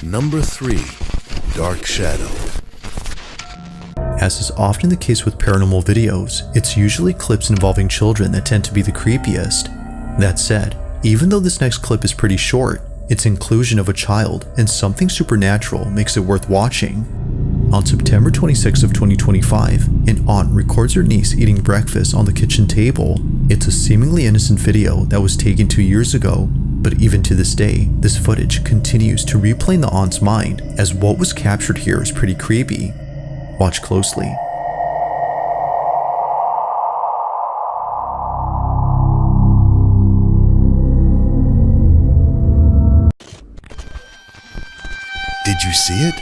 Number 3. Dark Shadow. As is often the case with paranormal videos, it's usually clips involving children that tend to be the creepiest. That said, even though this next clip is pretty short, its inclusion of a child and something supernatural makes it worth watching. On September 26 of 2025, an aunt records her niece eating breakfast on the kitchen table. It's a seemingly innocent video that was taken 2 years ago, but even to this day, this footage continues to replay in the aunt's mind as what was captured here is pretty creepy. Watch closely. Did you see it?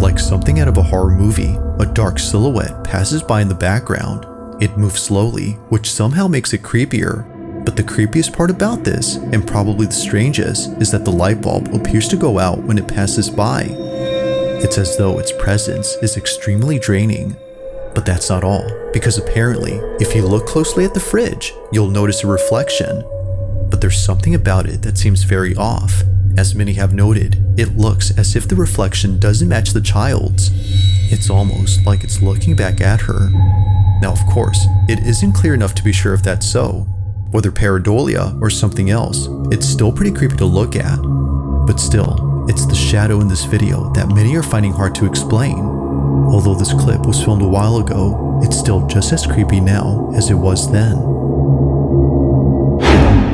Like something out of a horror movie, a dark silhouette passes by in the background. It moves slowly, which somehow makes it creepier. But the creepiest part about this, and probably the strangest, is that the light bulb appears to go out when it passes by. It's as though its presence is extremely draining. But that's not all, because apparently, if you look closely at the fridge, you'll notice a reflection. But there's something about it that seems very off. As many have noted, it looks as if the reflection doesn't match the child's. It's almost like it's looking back at her. Now, of course, it isn't clear enough to be sure if that's so. Whether pareidolia or something else, it's still pretty creepy to look at. But still, it's the shadow in this video that many are finding hard to explain. Although this clip was filmed a while ago, it's still just as creepy now as it was then.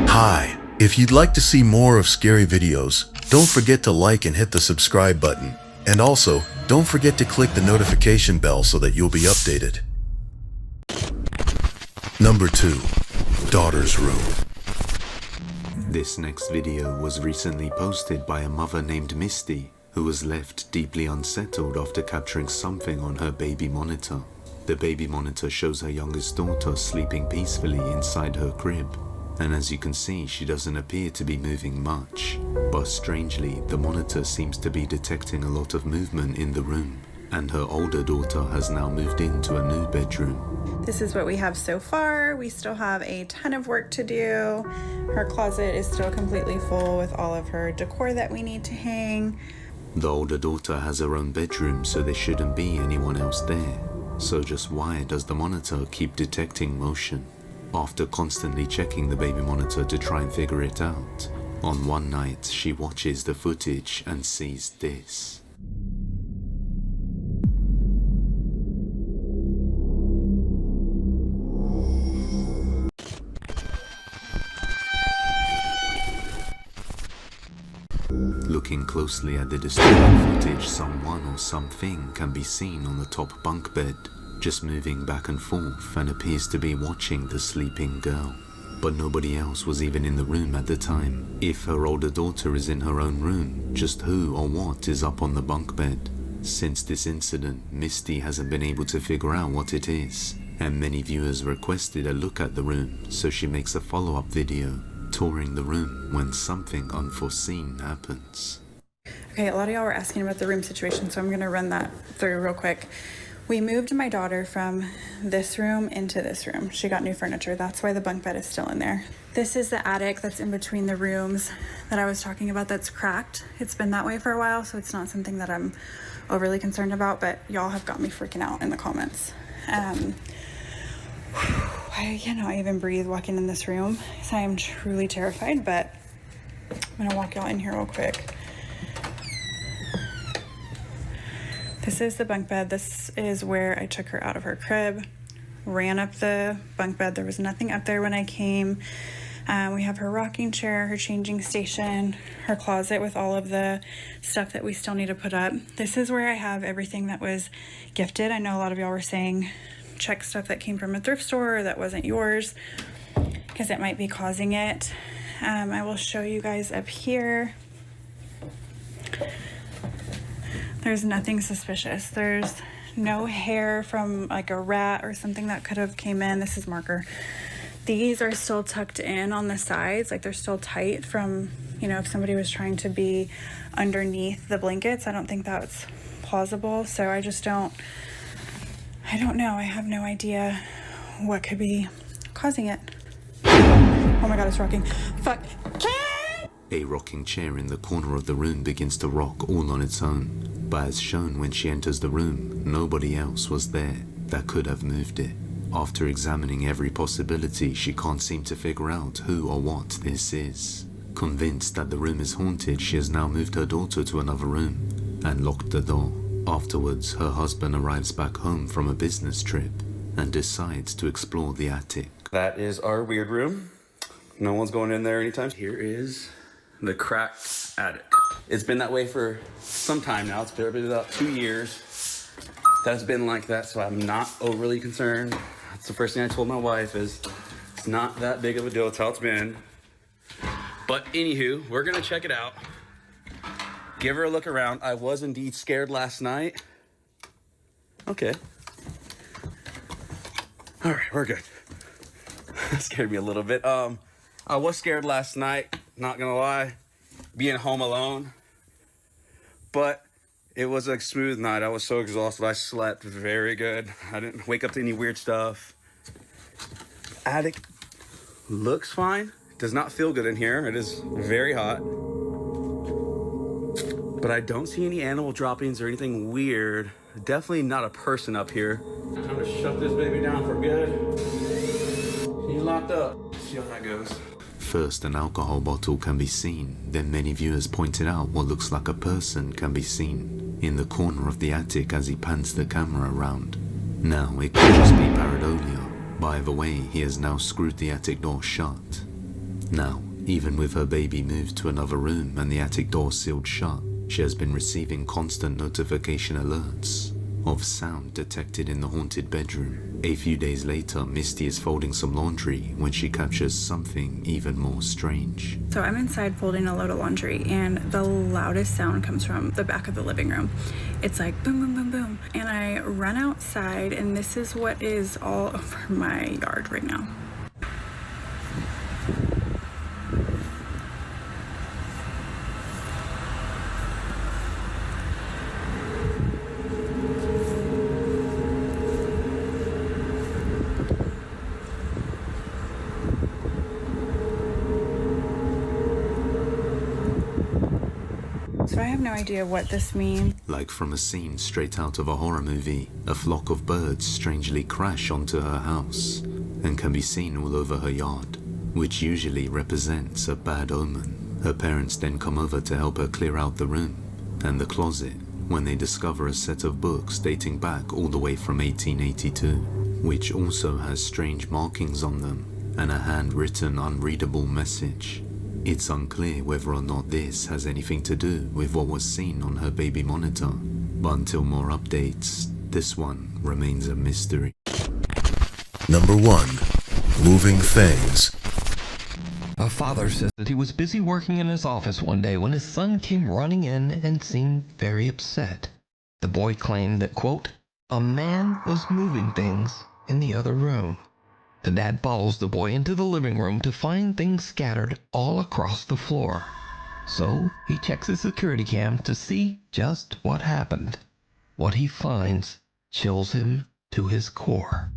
Hi, if you'd like to see more of scary videos, don't forget to like and hit the subscribe button. And also, don't forget to click the notification bell so that you'll be updated. Number 2. Daughter's Room. This next video was recently posted by a mother named Misty, who was left deeply unsettled after capturing something on her baby monitor. The baby monitor shows her youngest daughter sleeping peacefully inside her crib, and as you can see, she doesn't appear to be moving much. But strangely, the monitor seems to be detecting a lot of movement in the room, and her older daughter has now moved into a new bedroom. This is what we have so far. We still have a ton of work to do. Her closet is still completely full with all of her decor that we need to hang. The older daughter has her own bedroom, so there shouldn't be anyone else there. So just why does the monitor keep detecting motion? After constantly checking the baby monitor to try and figure it out, on one night she watches the footage and sees this. Looking closely at the disturbing footage, someone or something can be seen on the top bunk bed, just moving back and forth, and appears to be watching the sleeping girl. But nobody else was even in the room at the time. If her older daughter is in her own room, just who or what is up on the bunk bed? Since this incident, Misty hasn't been able to figure out what it is, and many viewers requested a look at the room, so she makes a follow-up video, touring the room when something unforeseen happens. Okay, a lot of y'all were asking about the room situation, so I'm gonna run that through real quick. We moved my daughter from this room into this room. She got new furniture. That's why the bunk bed is still in there. This is the attic that's in between the rooms that I was talking about that's cracked. It's been that way for a while, so it's not something that I'm overly concerned about, but y'all have got me freaking out in the comments. I cannot even breathe walking in this room because I am truly terrified, but I'm gonna walk y'all in here real quick. This is the bunk bed. This is where I took her out of her crib, ran up the bunk bed. There was nothing up there when I came. We have her rocking chair, her changing station, her closet with all of the stuff that we still need to put up. This is where I have everything that was gifted. I know a lot of y'all were saying check stuff that came from a thrift store or that wasn't yours because it might be causing it. I will show you guys up here. There's nothing suspicious. There's no hair from like a rat or something that could have came in. This is marker. These are still tucked in on the sides, like they're still tight from, you know, if somebody was trying to be underneath the blankets. I don't think that's plausible. So I just don't I don't know. I have no idea what could be causing it. Oh my God, it's rocking. Fuck. A rocking chair in the corner of the room begins to rock all on its own, but as shown when she enters the room, nobody else was there that could have moved it. After examining every possibility, she can't seem to figure out who or what this is. Convinced that the room is haunted, she has now moved her daughter to another room and locked the door. Afterwards, her husband arrives back home from a business trip and decides to explore the attic. That is our weird room. No one's going in there anytime. Here is the cracked attic. It's been that way for some time now. It's been about 2 years that it's been like that, so I'm not overly concerned. That's the first thing I told my wife is it's not that big of a deal. It's how it's been. But anywho, we're gonna check it out. Give her a look around. I was indeed scared last night. Okay. All right, we're good. That scared me a little bit. I was scared last night, not gonna lie, being home alone. But it was a smooth night. I was so exhausted. I slept very good. I didn't wake up to any weird stuff. Attic looks fine. Does not feel good in here. It is very hot. But I don't see any animal droppings or anything weird. Definitely not a person up here. Time to shut this baby down for good. He's locked up. See how that goes. First, an alcohol bottle can be seen, then many viewers pointed out what looks like a person can be seen in the corner of the attic as he pans the camera around. Now, it could just be pareidolia. By the way, he has now screwed the attic door shut. Now, even with her baby moved to another room and the attic door sealed shut, she has been receiving constant notification alerts of sound detected in the haunted bedroom. A few days later, Misty is folding some laundry when she captures something even more strange. So I'm inside folding a load of laundry, and the loudest sound comes from the back of the living room. It's like boom, boom, boom, boom. And I run outside, and this is what is all over my yard right now. So I have no idea what this means. Like from a scene straight out of a horror movie, a flock of birds strangely crash onto her house and can be seen all over her yard, which usually represents a bad omen. Her parents then come over to help her clear out the room and the closet when they discover a set of books dating back all the way from 1882, which also has strange markings on them and a handwritten unreadable message. It's unclear whether or not this has anything to do with what was seen on her baby monitor, but until more updates, this one remains a mystery. Number 1. Moving Things. A father says that he was busy working in his office one day when his son came running in and seemed very upset. The boy claimed that, quote, a man was moving things in the other room. The dad follows the boy into the living room to find things scattered all across the floor. So he checks his security cam to see just what happened. What he finds chills him to his core.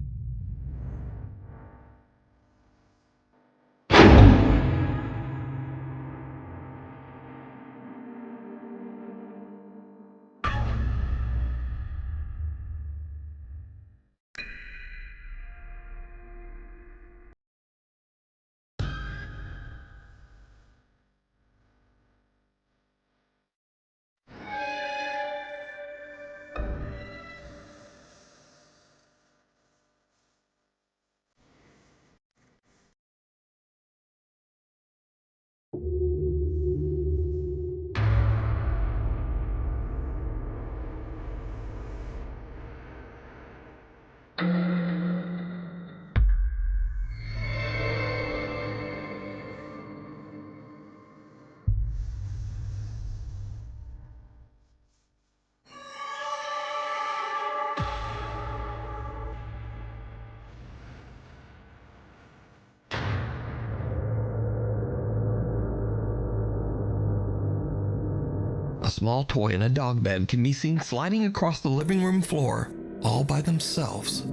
A small toy in a dog bed can be seen sliding across the living room floor. all by themselves.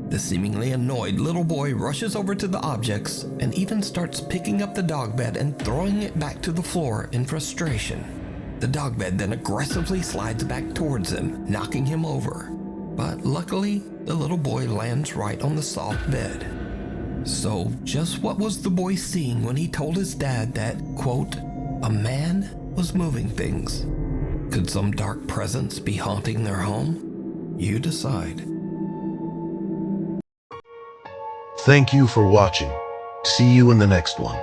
The seemingly annoyed little boy rushes over to the objects and even starts picking up the dog bed and throwing it back to the floor in frustration. The dog bed then aggressively slides back towards him, knocking him over. But luckily, the little boy lands right on the soft bed. So, just what was the boy seeing when he told his dad that, quote, a man was moving things? Could some dark presence be haunting their home? You decide. Thank you for watching. See you in the next one.